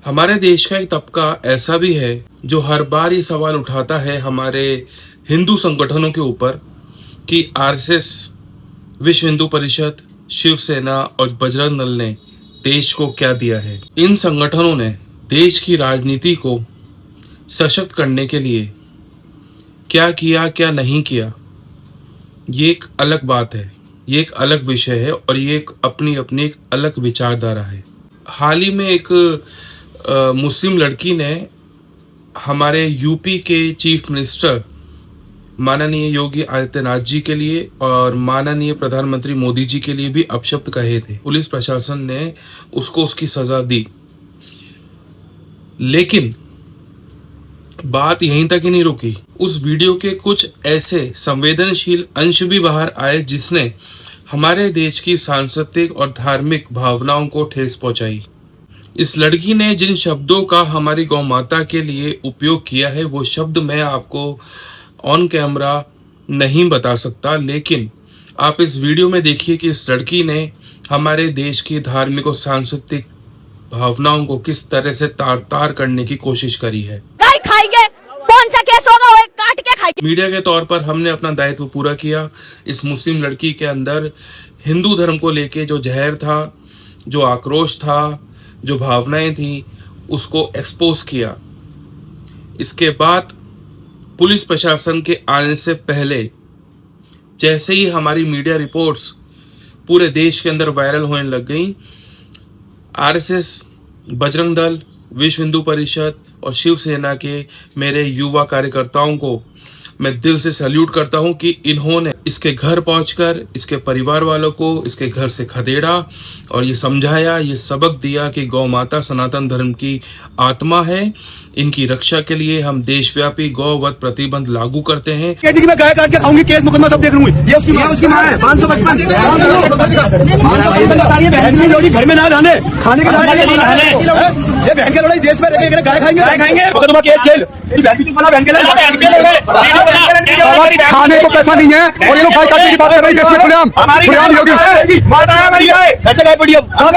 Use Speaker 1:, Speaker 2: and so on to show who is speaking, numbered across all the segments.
Speaker 1: हमारे देश का एक तबका ऐसा भी है जो हर बार ये सवाल उठाता है हमारे हिंदू संगठनों के ऊपर कि आरएसएस, विश्व हिंदू परिषद, शिवसेना और बजरंग दल ने देश को क्या दिया है। इन संगठनों ने देश की राजनीति को सशक्त करने के लिए क्या किया, क्या नहीं किया, ये एक अलग बात है, ये एक अलग विषय है और ये एक अपनी अपनी एक अलग विचारधारा है। हाल ही में एक मुस्लिम लड़की ने हमारे यूपी के चीफ मिनिस्टर माननीय योगी आदित्यनाथ जी के लिए और माननीय प्रधानमंत्री मोदी जी के लिए भी अपशब्द कहे थे। पुलिस प्रशासन ने उसको उसकी सजा दी, लेकिन बात यहीं तक ही नहीं रुकी। उस वीडियो के कुछ ऐसे संवेदनशील अंश भी बाहर आए जिसने हमारे देश की सांस्कृतिक और धार्मिक भावनाओं को ठेस पहुंचाई। इस लड़की ने जिन शब्दों का हमारी गौ माता के लिए उपयोग किया है वो शब्द मैं आपको ऑन कैमरा नहीं बता सकता, लेकिन आप इस वीडियो में देखिए कि इस लड़की ने हमारे देश की धार्मिक और सांस्कृतिक भावनाओं को किस तरह से तार तार करने की कोशिश करी है।
Speaker 2: खाएंगे कौन सा केस होगा वो काट के खाएंगे।
Speaker 1: मीडिया के तौर पर हमने अपना दायित्व पूरा किया। इस मुस्लिम लड़की के अंदर हिंदू धर्म को लेके जो जहर था, जो आक्रोश था, जो भावनाएं थी, उसको एक्सपोज किया। इसके बाद पुलिस प्रशासन के आने से पहले जैसे ही हमारी मीडिया रिपोर्ट्स पूरे देश के अंदर वायरल होने लग गई, आरएसएस, बजरंग दल, विश्व हिंदू परिषद और शिवसेना के मेरे युवा कार्यकर्ताओं को मैं दिल से सैल्यूट करता हूं कि इन्होंने इसके घर पहुंचकर इसके परिवार वालों को इसके घर से खदेड़ा और ये समझाया, ये सबक दिया कि गौ माता सनातन धर्म की आत्मा है। इनकी रक्षा के लिए हम देशव्यापी गौवध प्रतिबंध लागू करते हैं।
Speaker 3: कहती कि मैं गाय काट के खाऊंगी, केस मुकदमा सब देख लूंगी। ये उसकी मां है। 555 घर में ना जाने खाने के ये बहन के लड़ाई देश में रह गाय खाएंगे मुकदमा केस जेल।
Speaker 4: खाने को पैसा नहीं है और ये लोग गाय काटने की बात कर रहे हैं।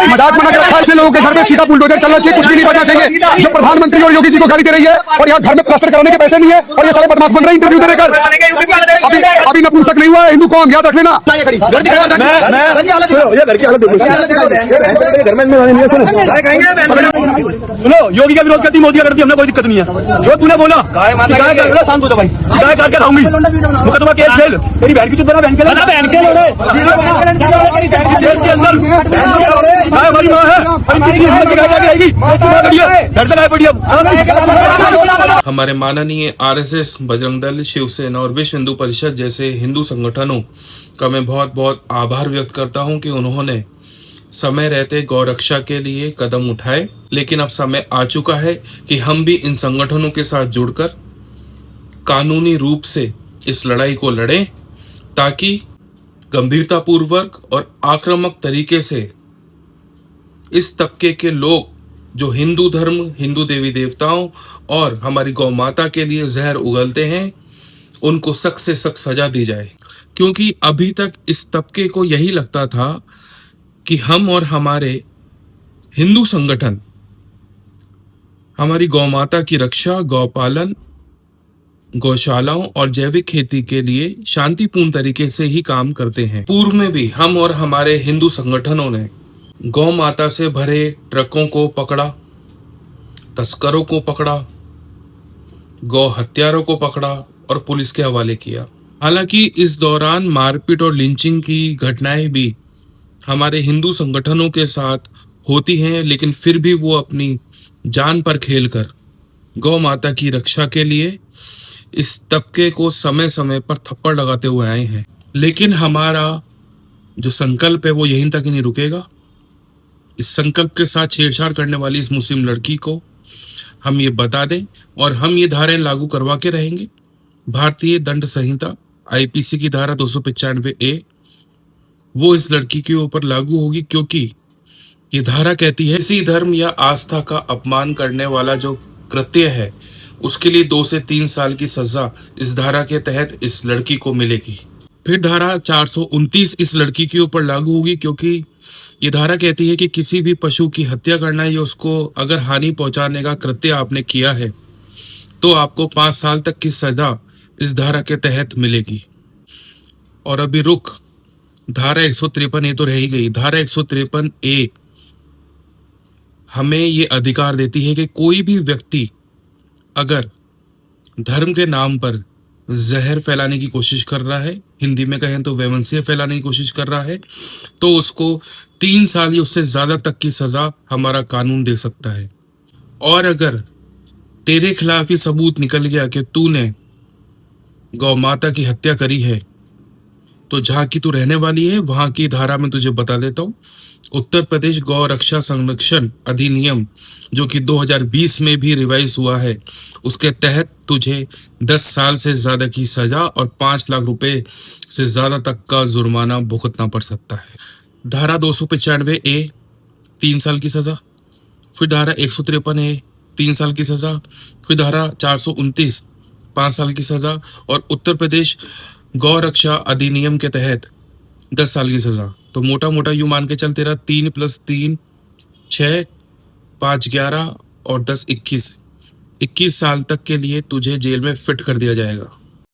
Speaker 4: मजाक बना के रखा है ऐसे लोगों के घर में। सीधा बुलडोजर चलना चाहिए, कुछ भी नहीं बचना चाहिए। जो प्रधानमंत्री और योगी जी को गाली दे रही है और यहाँ घर में प्लास्टर कराने के पैसे नहीं है और ये सारे बदमाश बन रहे हैं इंटरव्यू देने कर। अभी नपुंसक नहीं हुआ है हिंदू कौन, याद रख लेना।
Speaker 3: सुनो, योगी का विरोध करती, मोदी का करती, हमने कोई दिक्कत नहीं है। जो तूने बोला शांत हो जाओ भाई, गाय काट के खाऊंगी, मुकदमा केस जेल। तेरी बहन की चुप बना, बहन के देश के अंदर हमारी माँ है।
Speaker 1: हमारे माननीय आरएसएस, बजरंग दल, शिवसेना और विश्व हिंदू परिषद जैसे हिंदू संगठनों का मैं बहुत बहुत आभार व्यक्त करता हूं कि उन्होंने समय रहते गौ रक्षा के लिए कदम उठाए। लेकिन अब समय आ चुका है कि हम भी इन संगठनों के साथ जुड़कर कानूनी रूप से इस लड़ाई को लड़ें, ताकि गंभीरतापूर्वक और आक्रामक तरीके से इस तबके के लोग जो हिंदू धर्म, हिंदू देवी देवताओं और हमारी गौ माता के लिए जहर उगलते हैं, उनको सख्त से सख्त सजा दी जाए। क्योंकि अभी तक इस तबके को यही लगता था कि हम और हमारे हिंदू संगठन हमारी गौ माता की रक्षा, गौपालन, गौशालाओं और जैविक खेती के लिए शांतिपूर्ण तरीके से ही काम करते हैं। पूर्व में भी हम और हमारे हिंदू संगठनों ने गौ माता से भरे ट्रकों को पकड़ा, तस्करों को पकड़ा, गौ हत्यारों को पकड़ा और पुलिस के हवाले किया। हालांकि इस दौरान मारपीट और लिंचिंग की घटनाएं भी हमारे हिंदू संगठनों के साथ होती हैं, लेकिन फिर भी वो अपनी जान पर खेलकर गौ माता की रक्षा के लिए इस तबके को समय समय पर थप्पड़ लगाते हुए आए हैं। लेकिन हमारा जो संकल्प है वो यहीं तक ही नहीं रुकेगा। इस संकल्प के साथ छेड़छाड़ करने वाली इस मुस्लिम लड़की को हम ये बता दें और हम ये धाराएं लागू करवा के रहेंगे। भारतीय दंड संहिता आईपीसी की धारा 295A वो इस लड़की के ऊपर लागू होगी, क्योंकि ये धारा कहती है किसी धर्म या आस्था का अपमान करने वाला जो कृत्य है उसके लिए 2 से 3 साल की सजा इस धारा के तहत इस लड़की को मिलेगी। फिर धारा 429 इस लड़की के ऊपर लागू होगी, क्योंकि ये धारा कहती है कि किसी भी पशु की हत्या करना या उसको अगर हानि पहुंचाने का कृत्य आपने किया है तो आपको 5 साल तक की सजा इस धारा के तहत मिलेगी। और अभी रुक, धारा 153 ए तो रह ही गई। धारा 153 ए हमें ये अधिकार देती है कि कोई भी व्यक्ति अगर धर्म के नाम पर जहर फैलाने की कोशिश कर रहा है, हिंदी में कहें तो वैमनस्य फैलाने की कोशिश कर रहा है, तो उसको 3 साल या उससे ज्यादा तक की सजा हमारा कानून दे सकता है। और अगर तेरे खिलाफ ये सबूत निकल गया कि तूने गौ माता की हत्या करी है, तो जहां की तू रहने वाली है वहां की धारा में तुझे बता देता हूँ। उत्तर प्रदेश गौ रक्षा संरक्षण अधिनियम जो कि 2020 में भी रिवाइज हुआ है, उसके तहत तुझे 10 साल से ज्यादा की सजा और 5 लाख रुपए से ज्यादा तक का जुर्माना भुगतना पड़ सकता है। धारा 295 ए 3 साल की सजा, फिर धारा 153 ए 3 साल की सजा, फिर धारा 429 5 साल की सजा, और उत्तर प्रदेश गौ रक्षा अधिनियम के तहत 10 साल की सजा। तो मोटा मोटा यूं मान के चल, तेरा 3 + 3 6 5 11 और 10 21 साल तक के लिए तुझे जेल में फिट कर दिया जाएगा।